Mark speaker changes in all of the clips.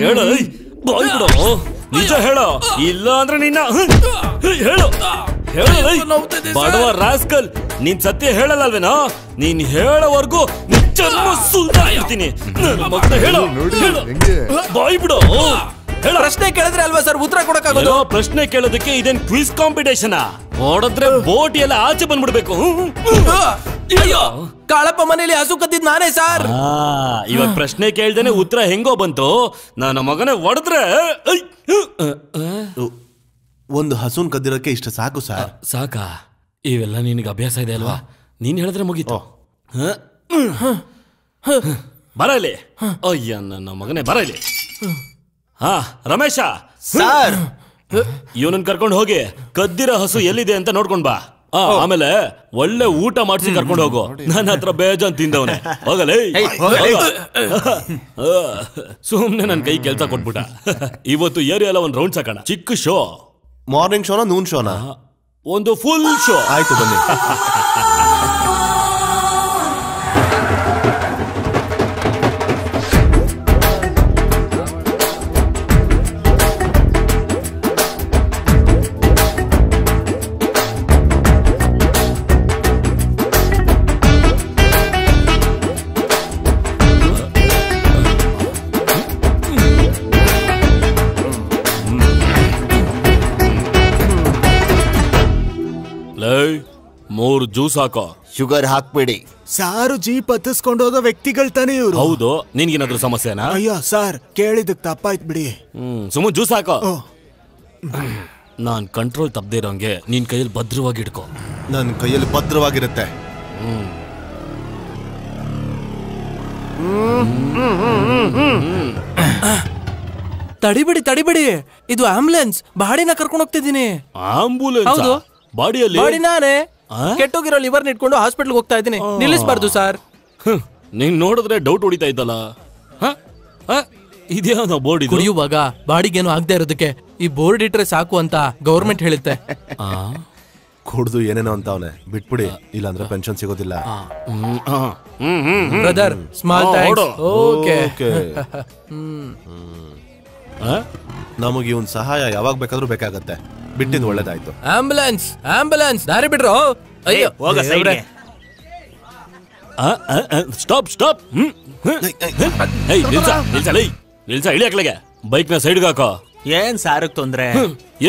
Speaker 1: ಹೇಳ ಬಾಯ್ ಬಿಡು, ನಿಜ ಹೇಳ, ಇಲ್ಲ ಅಂದ್ರೆ ನಿನ್ನ ಹೇಳು ಬಡವ ರಾಸ್ಕಲ್. ನೀನ್ ಸತ್ಯ ಹೇಳಲ್ಲಲ್ವೇನಾ? ನೀನ್ ಹೇಳೋವರೆಗೂ ಚರ್ಮ ಸುಲ್ತಾಡ್ತೀನಿ. ಹೇಳ ಬಾಯ್ ಬಿಡು.
Speaker 2: ಪ್ರಶ್ನೆ ಕೇಳಿದ್ರೆ ಅಲ್ವಾ ಸರ್ ಉತ್ತರ ಕೊಡಕ್ಕಾಗೋದು?
Speaker 1: ಪ್ರಶ್ನೆ ಕೇಳೋದಕ್ಕೆ ಇದೇನ್ ಕ್ವಿಜ್ ಕಾಂಪಿಟೇಷನ್? ನೋಡಿದ್ರೆ ಬೋಟ್ ಎಲ್ಲ ಆಚೆ ಬಂದ್ಬಿಡ್ಬೇಕು.
Speaker 2: ಅಯ್ಯೋ, ಕಾಳಪ್ಪ ಮನೇಲಿ ಹಸು ಕದ್ದಿದ್ ನಾನೇ ಸರ್.
Speaker 1: ಇವಾಗ ಪ್ರಶ್ನೆ ಕೇಳ್ದೇನೆ ಉತ್ತರ ಹೆಂಗೋ ಬಂತು. ನನ್ನ ಮಗನೇ ಹೊಡೆದ್ರೆ
Speaker 3: ಒಂದು ಹಸುನ್ ಕದ್ದಿರೋಕೆ ಇಷ್ಟ ಸಾಕು ಸರ್.
Speaker 1: ಸಾಕಾ? ಇವೆಲ್ಲ ನಿನಗೆ ಅಭ್ಯಾಸ ಇದೆ ಅಲ್ವಾ? ನೀನ್ ಹೇಳಿದ್ರೆ ಮುಗೀತು. ಬರಲಿ. ಅಯ್ಯ ನನ್ನ ಮಗನೇ ಬರಲಿ. ಹಾ ರಮೇಶ
Speaker 3: ಸರ್,
Speaker 1: ಇವನನ್ನ ಕರ್ಕೊಂಡು ಹೋಗಿ ಕದ್ದಿರೋ ಹಸು ಎಲ್ಲಿದೆ ಅಂತ ನೋಡ್ಕೊಂಡ್ ಬಾ. ಆಮೇಲೆ ಒಳ್ಳೆ ಊಟ ಮಾಡಿಸಿ ಕರ್ಕೊಂಡು ಹೋಗು. ನನ್ನ ಹತ್ರ ಬೇಜಾನ್ ತಿಂದವನೇ. ಹೋಗಲೇ ಸುಮ್ನೆ ನನ್ ಕೈ ಕೆಲ್ಸ ಕೊಟ್ಬಿಟ್ಟ. ಇವತ್ತು ಏರಿಯಾ ಎಲ್ಲ ಒಂದ್ ರೌಂಡ್ ಸಾಕೋಣ. ಚಿಕ್ಕ ಶೋ.
Speaker 3: ಮಾರ್ನಿಂಗ್ ಶೋನಾ ನೂನ್ ಶೋನಾ?
Speaker 1: ಒಂದು ಫುಲ್ ಶೋ.
Speaker 3: ಆಯ್ತು ಬನ್ನಿ.
Speaker 1: ಮೂರು ಜ್ಯೂಸ್ ಹಾಕೋ.
Speaker 4: ಶುಗರ್ ಹಾಕ್ಬೇಡಿ.
Speaker 5: ಸಾರು ಜೀಪ್ ಹತ್ತಿಸ್ಕೊಂಡು ಹೋದ ವ್ಯಕ್ತಿಗಳು ತಾನೇ ಇವ್ರು.
Speaker 1: ಹೌದು. ನಿನ್ಗೇನಾದ್ರು ಸಮಸ್ಯೆನಾ?
Speaker 5: ಅಯ್ಯೋ ಸರ್, ಕೇಳಿದಕ್ ತಪ್ಪಾಯ್ತು ಬಿಡಿ.
Speaker 1: ಸುಮ್ಮ ಜ್ಯೂಸ್ ಹಾಕೋ. ನಾನ್ ಕಂಟ್ರೋಲ್ ತಪ್ಪದೇ ಇರೋಂಗೆ ನಿನ್ ಕೈಯಲ್ಲಿ ಭದ್ರವಾಗಿ ಇಟ್ಕೋ.
Speaker 3: ನನ್ನ ಕೈಯಲ್ಲಿ ಭದ್ರವಾಗಿರುತ್ತೆ.
Speaker 2: ತಡಿಬಿಡಿ, ಇದು ಆಂಬುಲೆನ್ಸ್. ಬಾಡಿನ ಕರ್ಕೊಂಡು ಹೋಗ್ತಿದ್ದೀನಿ.
Speaker 1: ಆಂಬುಲೆನ್ಸ್?
Speaker 2: ಹೌದು.
Speaker 1: ಬಾಡಿಯಲ್ಲಿ
Speaker 2: ಬಾಡಿ ನಾನೇ. ಕೆಟ್ಟೋಗಿರೋ ಲಿವರ್ನ ಇಟ್ಕೊಂಡು ಹಾಸ್ಪಿಟಲ್ಗೆ ಹೋಗ್ತಾ ಇದ್ದೀನಿ. ನಿಲ್ಲಿಸಬಾರ್ದು ಸರ್.
Speaker 1: ನೀನ್ ನೋಡಿದ್ರೆ ಡೌಟ್ ಹೊಡಿತಾ ಇದ್ದಲ್ಲ. ಇದ್ಯಾವ ಬೋರ್ಡ್ ಇದು?
Speaker 2: ಕುಡಿಯುವಾಗ ಬಾಡಿಗೇನು ಆಗದೆ ಇರೋದಕ್ಕೆ ಈ ಬೋರ್ಡ್ ಇಟ್ರೆ ಸಾಕು ಅಂತ ಗವರ್ಮೆಂಟ್ ಹೇಳುತ್ತೆ.
Speaker 3: ಕುಡ್ದು ಏನೇನೋ ಅಂತ ಅವನೇ ಬಿಟ್ಬಿಡಿ, ಇಲ್ಲಾಂದ್ರೆ ಪೆನ್ಷನ್ ಸಿಗೋದಿಲ್ಲ.
Speaker 2: Brother, small thanks. ಓಕೆ.
Speaker 3: ನಮಗೆ ಇವನ್ ಸಹಾಯ ಯಾವಾಗ ಬೇಕಾದ್ರೂ ಬೇಕಾಗತ್ತೆ. ಬಿಟ್ಟಿದ್ದು ಒಳ್ಳೇದಾಯ್ತು.
Speaker 2: ಆಂಬುಲೆನ್ಸ್ ದಾರಿ ಬಿಡ್ರೋ. ಅಯ್ಯೋ
Speaker 6: ಹೋಗ ಸೈಡ್ಗೆ.
Speaker 1: ಸ್ಟಾಪ್. ನಿಲ್ಸ ಇಳಿಯಾಕ್ಲೆಗೆ. ಬೈಕ್ ನ ಸೈಡ್ಗೆ ಹಾಕೋ.
Speaker 6: ಏನ್ ಸಾರಕ್ ತೊಂದ್ರೆ?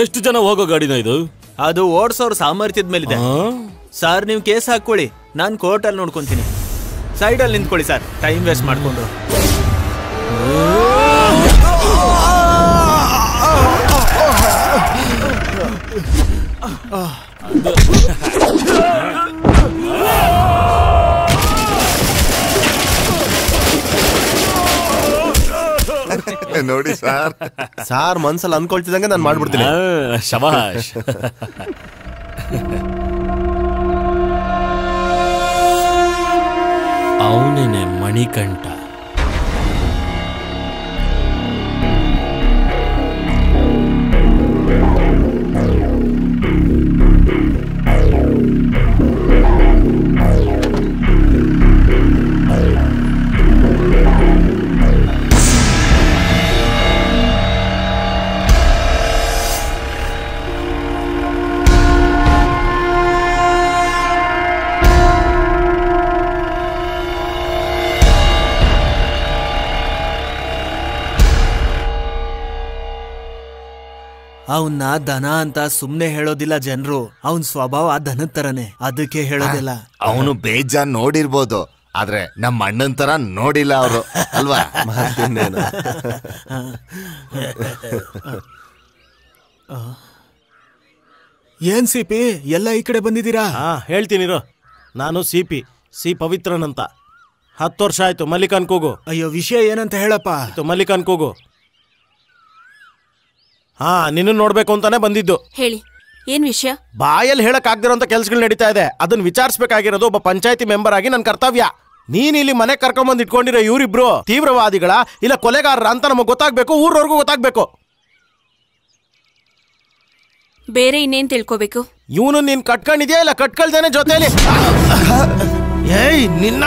Speaker 1: ಎಷ್ಟು ಜನ ಹೋಗೋ ಗಾಡಿನ ಇದು?
Speaker 6: ಅದು ಓಡ್ಸೋರ್ ಸಾಮರ್ಥ್ಯದ ಮೇಲಿದೆ ಸರ್. ನೀವು ಕೇಸ್ ಹಾಕೊಳ್ಳಿ, ನಾನು ಕೋರ್ಟಲ್ಲಿ ನೋಡ್ಕೊಂತೀನಿ. ಸೈಡಲ್ಲಿ ನಿಂತ್ಕೊಳ್ಳಿ ಸರ್, ಟೈಮ್ ವೇಸ್ಟ್ ಮಾಡ್ಕೊಂಡು.
Speaker 4: ನೋಡಿ
Speaker 3: ಸಾರ್ ಮನ್ಸಲ್ಲಿ ಅನ್ಕೊಳ್ತಿದಂಗೆ ನಾನು ಮಾಡ್ಬಿಡ್ತೀನಿ.
Speaker 1: ಶಬಾಷ್. ಅವನೇನೆ ಮಣಿಕಂಠ.
Speaker 6: ಅವನ್ನ ದನ ಅಂತ ಸುಮ್ನೆ ಹೇಳೋದಿಲ್ಲ ಜನರು. ಅವನ್ ಸ್ವಭಾವ ದನದ ತರನೇ, ಅದಕ್ಕೆ ಹೇಳೋದಿಲ್ಲ.
Speaker 4: ಅವನು ಬೇಜಾನ್ ನೋಡಿರ್ಬೋದು, ಆದ್ರೆ ನಮ್ಮ ಅಣ್ಣನ್ ತರ ನೋಡಿಲ್ಲ ಅವರು, ಅಲ್ವಾ?
Speaker 5: ಏನ್ ಸಿಪಿ ಎಲ್ಲ ಈ ಕಡೆ ಬಂದಿದ್ದೀರಾ?
Speaker 7: ಹೇಳ್ತೀನಿರೋ. ನಾನು ಸಿ ಪವಿತ್ರನ್ ಅಂತ. 10 ವರ್ಷ ಆಯ್ತು. ಮಲ್ಲಿಕಾನ್ ಕೂಗು.
Speaker 5: ಅಯ್ಯೋ, ವಿಷಯ ಏನಂತ ಹೇಳಪ್ಪ.
Speaker 7: ಮಲ್ಲಿಕಾನ್ ಕೂಗು. ನಿನ್ನ ನೋಡ್ಬೇಕು ಅಂತಾನೆ ಬಂದಿದ್ದು.
Speaker 8: ಹೇಳಿ, ಏನ್ ವಿಷಯ?
Speaker 7: ಬಾಯಲ್ಲಿ ಹೇಳಕ್ ಆಗ್ದಿರೋಂತ ಕೆಲ್ಸಗಳು ನಡೀತಾ ಇದೆ. ಅದನ್ನ ವಿಚಾರಿಸಬೇಕಾಗಿರೋದು ಒಬ್ಬ ಪಂಚಾಯತಿ ಮೆಂಬರ್ ಆಗಿ ನನ್ನ ಕರ್ತವ್ಯ. ನೀನ್ ಇಲ್ಲಿ ಮನೆ ಕರ್ಕೊಂಡ್ಬಂದ್ ಇಟ್ಕೊಂಡಿರೋ ಇವರಿಬ್ರು ತೀವ್ರವಾದಿಗಳ ಇಲ್ಲ ಕೊಲೆಗಾರರ ಅಂತ ನಮಗ್ ಗೊತ್ತಾಗ್ಬೇಕು, ಊರವರೆಗೂ ಗೊತ್ತಾಗ್ಬೇಕು.
Speaker 8: ಬೇರೆ ಇನ್ನೇನ್ ತಿಳ್ಕೋಬೇಕು?
Speaker 7: ಇವನು ನೀನ್ ಕಟ್ಕೊಂಡಿದ್ಯಾ ಇಲ್ಲ ಕಟ್ಕೊಳ್ದೇನೆ ಜೊತೆಲಿ? ಏಯ್ ನಿನ್ನ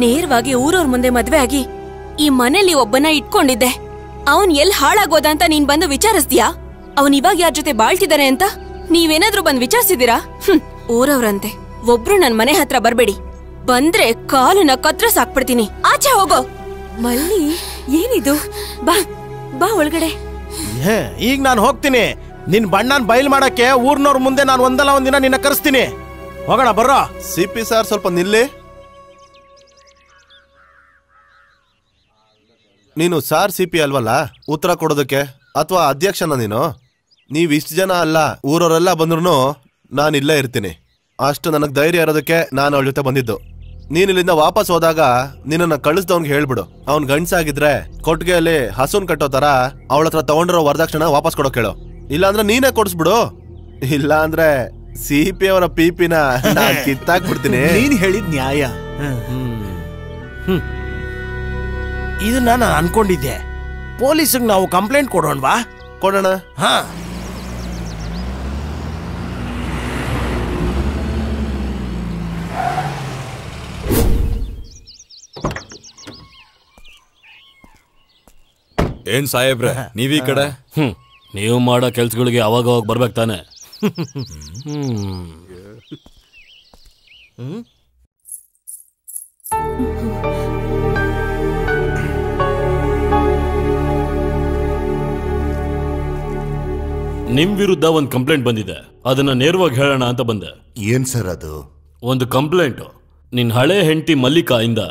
Speaker 8: ನೇರವಾಗಿ ಊರವ್ರ ಮುಂದೆ ಮದ್ವೆ ಆಗಿ ಈ ಮನೇಲಿ ಒಬ್ಬನ ಇಟ್ಕೊಂಡಿದ್ದೆ. ಅವನ್ ಎಲ್ ಹಾಳಾಗೋದ ಅಂತ ನೀನ್ ಬಂದು ವಿಚಾರಿಸ್ತೀಯಾ? ಅವನ್ ಇವಾಗ ಯಾರ ಜೊತೆ ಬಾಳ್ತಿದಾನೆ ಅಂತ ನೀವೇನಾದ್ರೂ ಬಂದ್ ವಿಚಾರಿಸಿದೀರಾ? ಊರವ್ರಂತೆ. ಒಬ್ರು ನನ್ ಮನೆ ಹತ್ರ ಬರ್ಬೇಡಿ, ಬಂದ್ರೆ ಕಾಲನ್ನ ಕತ್ರ ಸಾಕ್ಬಿಡ್ತೀನಿ. ಆಚೆ ಹೋಗೋ. ಮಲ್ಲಿ, ಏನಿದು? ಬಾ ಬಾ ಒಳಗಡೆ.
Speaker 7: ಈಗ ನಾನು ಹೋಗ್ತೀನಿ. ನಿನ್ ಬಣ್ಣನ್ ಬಯಲ್ ಮಾಡಕ್ಕೆ ಊರ್ನವ್ರ ಮುಂದೆ ನಾನು ಒಂದಲ್ಲ ಒಂದಿನ ನಿನ್ನ ಕರೆಸ್ತೀನಿ. ಹೋಗೋಣ ಬರ್ರೋ.
Speaker 3: CP ಸರ್ ಸ್ವಲ್ಪ ನಿಲ್ಲಿ. ನೀನು ಸಾರ್ CP ಅಲ್ವಲ್ಲ ಉತ್ತರ ಕೊಡೋದಕ್ಕೆ, ಅಥವಾ ಅಧ್ಯಕ್ಷನ ನೀನು? ನೀವ್ ಇಷ್ಟು ಜನ ಅಲ್ಲ, ಊರವರೆಲ್ಲ ಬಂದ್ರು ನಾನು ಇಲ್ಲೇ ಇರ್ತೀನಿ. ಅಷ್ಟು ನನಗೆ ಧೈರ್ಯ ಇರೋದಕ್ಕೆ ನಾನು ಅವಳ ಜೊತೆ ಬಂದಿದ್ದು. ನೀನ್ ಇಲ್ಲಿಂದ ವಾಪಸ್ ಹೋದಾಗ ನಿನ್ನ ಕಳಿಸ್ದವನ್ಗೆ ಹೇಳ್ಬಿಡು, ಅವ್ನ್ ಗಂಡ್ಸಾಗಿದ್ರೆ ಕೊಟ್ಟಿಗೆಯಲ್ಲಿ ಹಸುನ್ ಕಟ್ಟೋ ತರ ಅವಳ ಹತ್ರ ತಗೊಂಡಿರೋ ವರದಕ್ಷಿಣೆ ವಾಪಸ್ ಕೊಡೋಕ್ ಹೇಳು. ಇಲ್ಲಾಂದ್ರೆ ನೀನೇ ಕೊಡಿಸ್ಬಿಡು. ಇಲ್ಲ ಅಂದ್ರೆ CP ಅವರ ಪಿಪಿನ ನಾನ್ ಕಿತ್ತಾಕ್ಬಿಡ್ತೀನಿ.
Speaker 5: ನೀನ್ ಹೇಳಿದ್ ನ್ಯಾಯ.
Speaker 7: ಇದನ್ನ ನಾನು ಅನ್ಕೊಂಡಿದ್ದೆ. ಪೊಲೀಸಿಗೆ ನಾವು ಕಂಪ್ಲೇಂಟ್ ಕೊಡೋಣವಾ?
Speaker 3: ಕೊಡೋಣ.
Speaker 7: ಹಾ,
Speaker 9: ಏನ್ ಸಾಹೇಬ್ರೆ ನೀವೀ ಕಡೆ?
Speaker 1: ನೀವು ಮಾಡೋ ಕೆಲ್ಸಗಳಿಗೆ ಅವಾಗ ಅವಾಗ ಬರ್ಬೇಕು ತಾನೆ. ನಿಮ್ ವಿರುದ್ಧ ಒಂದು ಕಂಪ್ಲೇಂಟ್ ಬಂದಿದೆ, ಅದನ್ನ ನೇರವಾಗಿ ಹೇಳೋಣ ಅಂತ ಬಂದೆ.
Speaker 4: ಏನ್ ಸರ್ ಅದು?
Speaker 1: ಒಂದು ಕಂಪ್ಲೇಂಟ್ ನಿನ್ ಹಳೆ ಹೆಂಡತಿ ಮಲ್ಲಿಕಾ ಇಂದ.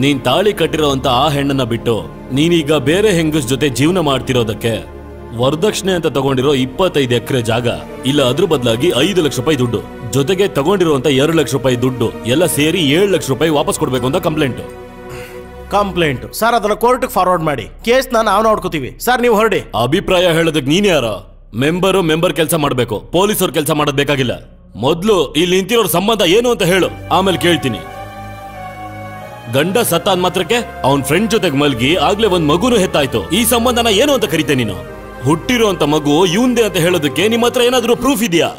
Speaker 1: ನೀನ್ ತಾಳಿ ಕಟ್ಟಿರೋಂತ ಆ ಹೆಣ್ಣನ್ನ ಬಿಟ್ಟು ನೀನೀಗ ಬೇರೆ ಹೆಂಗಸ್ ಜೊತೆ ಜೀವನ ಮಾಡ್ತಿರೋದಕ್ಕೆ ವರದಕ್ಷಿಣೆ ಅಂತ ತಗೊಂಡಿರೋ 25 ಎಕರೆ ಜಾಗ, ಇಲ್ಲ ಅದ್ರ ಬದಲಾಗಿ 5 ಲಕ್ಷ ರೂಪಾಯಿ ದುಡ್ಡು, ಜೊತೆಗೆ ತಗೊಂಡಿರುವಂತ 2 ಲಕ್ಷ ರೂಪಾಯಿ ದುಡ್ಡು ಎಲ್ಲ ಸೇರಿ 7 ಲಕ್ಷ ರೂಪಾಯಿ ವಾಪಸ್ ಕೊಡ್ಬೇಕು ಅಂತ ಕಂಪ್ಲೇಂಟ್.
Speaker 7: ಸರ್ ಅದನ್ನ ಕೋರ್ಟ್ಗೆ ಫಾರ್ವರ್ಡ್ ಮಾಡಿ, ಕೇಸ್ ನಾವು ನೋಡ್ಕೋತೀವಿ. ಸರ್ ನೀವು ಹೊರಡಿ.
Speaker 1: ಅಭಿಪ್ರಾಯ ಹೇಳೋದಕ್ಕೆ ನೀನ್ ಯಾರ? ಮೆಂಬರ್ ಕೆಲಸ ಮಾಡ್ಬೇಕು, ಪೊಲೀಸರು ಕೆಲಸ ಮಾಡೋದ್ ಬೇಕಾಗಿಲ್ಲ. ಮೊದ್ಲು ಇಲ್ಲಿ ನಿಂತಿರೋರ್ ಸಂಬಂಧ ಏನು ಅಂತ ಹೇಳು, ಆಮೇಲೆ ಕೇಳ್ತೀನಿ. ಗಂಡ ಸತ್ತ ಅಂದ್ ಮಾತ್ರಕ್ಕೆ ಅವನ್ ಫ್ರೆಂಡ್ ಜೊತೆಗೆ ಮಲ್ಗಿ ಆಗ್ಲೇ ಒಂದ್ ಮಗುನು ಹೆತ್ತಾಯ್ತು. ಈ ಸಂಬಂಧನ ಏನು ಅಂತ ಕರೀತೆ ನೀನು? ಹುಟ್ಟಿರೋ ಅಂತ ಮಗು ಇವಂದೆ ಅಂತ ಹೇಳೋದಕ್ಕೆ ನಿಮ್ಮ ಹತ್ರ ಏನಾದ್ರೂ ಪ್ರೂಫ್ ಇದೆಯಾ?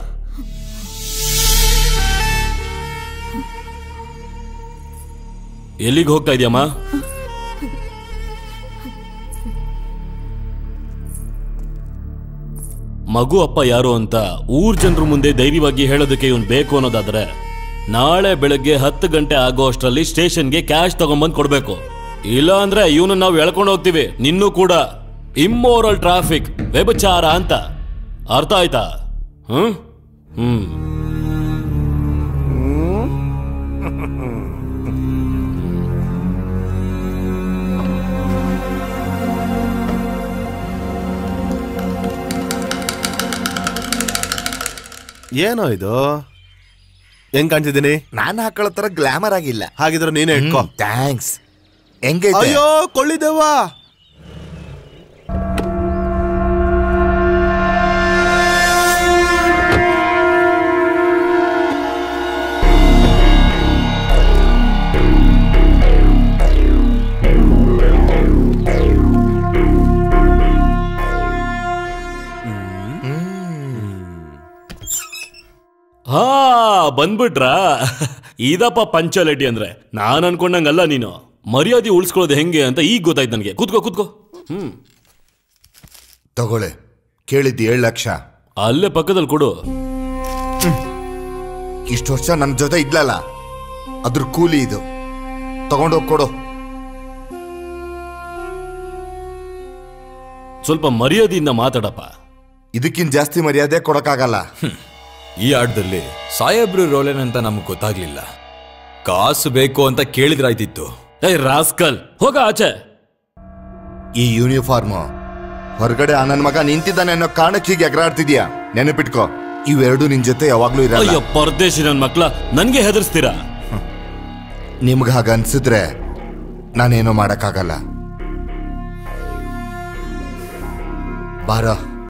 Speaker 1: ಎಲ್ಲಿಗೆ ಹೋಗ್ತಾ ಇದೆಯಮ್ಮ? ಮಗು ಅಪ್ಪ ಯಾರು ಅಂತ ಊರ್ ಜನರ ಮುಂದೆ ಧೈರ್ಯವಾಗಿ ಹೇಳೋದಕ್ಕೆ ಇವನ್ ಬೇಕು ಅನ್ನೋದಾದ್ರೆ ನಾಳೆ ಬೆಳಗ್ಗೆ 10 ಗಂಟೆ ಆಗೋ ಅಷ್ಟರಲ್ಲಿ ಸ್ಟೇಷನ್ಗೆ ಕ್ಯಾಶ್ ತಗೊಂಡ್ಬಂದ್ ಕೊಡ್ಬೇಕು. ಇಲ್ಲ ಅಂದ್ರೆ ಇವನು ನಾವು ಎಳ್ಕೊಂಡು ಹೋಗ್ತೀವಿ. ನಿನ್ನೂ ಕೂಡ ಇಮ್ಮೋರಲ್ ಟ್ರಾಫಿಕ್, ವ್ಯಭಿಚಾರ ಅಂತ. ಅರ್ಥ ಆಯ್ತಾ?
Speaker 3: ಏನೋ ಇದು ಹೆಂಗ್ ಕಾಣ್ತಿದ್ದೀನಿ?
Speaker 4: ನಾನು ಹಾಕೊಳ್ಳೋ ತರ ಗ್ಲಾಮರ್ ಆಗಿಲ್ಲ.
Speaker 3: ಹಾಗಿದ್ರೆ ನೀನೇ ಇಟ್ಕೋ.
Speaker 4: ಥ್ಯಾಂಕ್ಸ್. ಹೆಂಗೈತೆ?
Speaker 3: ಅಯ್ಯೋ ಕೊಳ್ಳಿದೇವಾ.
Speaker 1: ಹಾ, ಬಂದ್ಬಿಟ್ರಾ? ಇದಪ್ಪ ಪಂಚಾಲಿಟಿ ಅಂದ್ರೆ. ನಾನ್ ಅನ್ಕೊಂಡಂಗಲ್ಲ ನೀನು. ಮರ್ಯಾದೆ ಉಳಿಸ್ಕೊಳ್ಳೋದು ಹೆಂಗೆ ಅಂತ ಈಗ ಗೊತ್ತಾಯ್ತು ನನಗೆ. ಕೂತ್ಕೋ.
Speaker 4: ತಗೊಳ್ಳೆ, ಕೇಳಿದ್ದು 7 ಲಕ್ಷ.
Speaker 1: ಅಲ್ಲೇ ಪಕ್ಕದಲ್ಲಿ ಕೊಡು.
Speaker 4: ಇಷ್ಟು ವರ್ಷ ನನ್ನ ಜೊತೆ ಇದ್ಲಲ್ಲ, ಅದ್ರ ಕೂಲಿ ಇದು. ತಗೊಂಡೋಗಿ ಕೊಡು.
Speaker 1: ಸ್ವಲ್ಪ ಮರ್ಯಾದೆಯಿಂದ ಮಾತಾಡಪ್ಪ.
Speaker 4: ಇದಕ್ಕಿಂತ ಜಾಸ್ತಿ ಮರ್ಯಾದೆ ಕೊಡಕ್ಕಾಗಲ್ಲ.
Speaker 9: ಈ ಆಟದಲ್ಲಿ ಸಾಹೇಬ್ರು ರೋಲೇನಂತ ನಮ್ಗೆ ಗೊತ್ತಾಗ್ಲಿಲ್ಲ. ಕಾಸು ಬೇಕು ಅಂತ ಕೇಳಿದ್ರಾಯ್ತಿತ್ತು.
Speaker 1: ರಾಸ್ಕಲ್, ಹೋಗ ಆಚೆ.
Speaker 4: ಈ ಯೂನಿಫಾರ್ಮ್ ಹೊರಗಡೆ ಆ ನನ್ನ ಮಗ ನಿಂತಿದ್ದಾನೆ ಅನ್ನೋ ಕಾರಣಕ್ಕೆ ಹೀಗೆ ಎಗರಾಡ್ತಿದ್ಯಾ? ನೆನಪಿಟ್ಕೋ, ಇವೆರಡು ನಿನ್ ಜೊತೆ ಯಾವಾಗ್ಲೂ ಇರಲ್ಲ.
Speaker 1: ಅಯ್ಯೋ ಪರದೇಶಿ ನನ್ ಮಕ್ಳ, ನನ್ಗೆ ಹೆದರ್ಸ್ತೀರಾ?
Speaker 4: ನಿಮ್ಗೆ ಹಾಗ ಅನ್ಸಿದ್ರೆ ನಾನೇನೋ ಮಾಡಕ್ಕಾಗಲ್ಲ. ಬಾರ.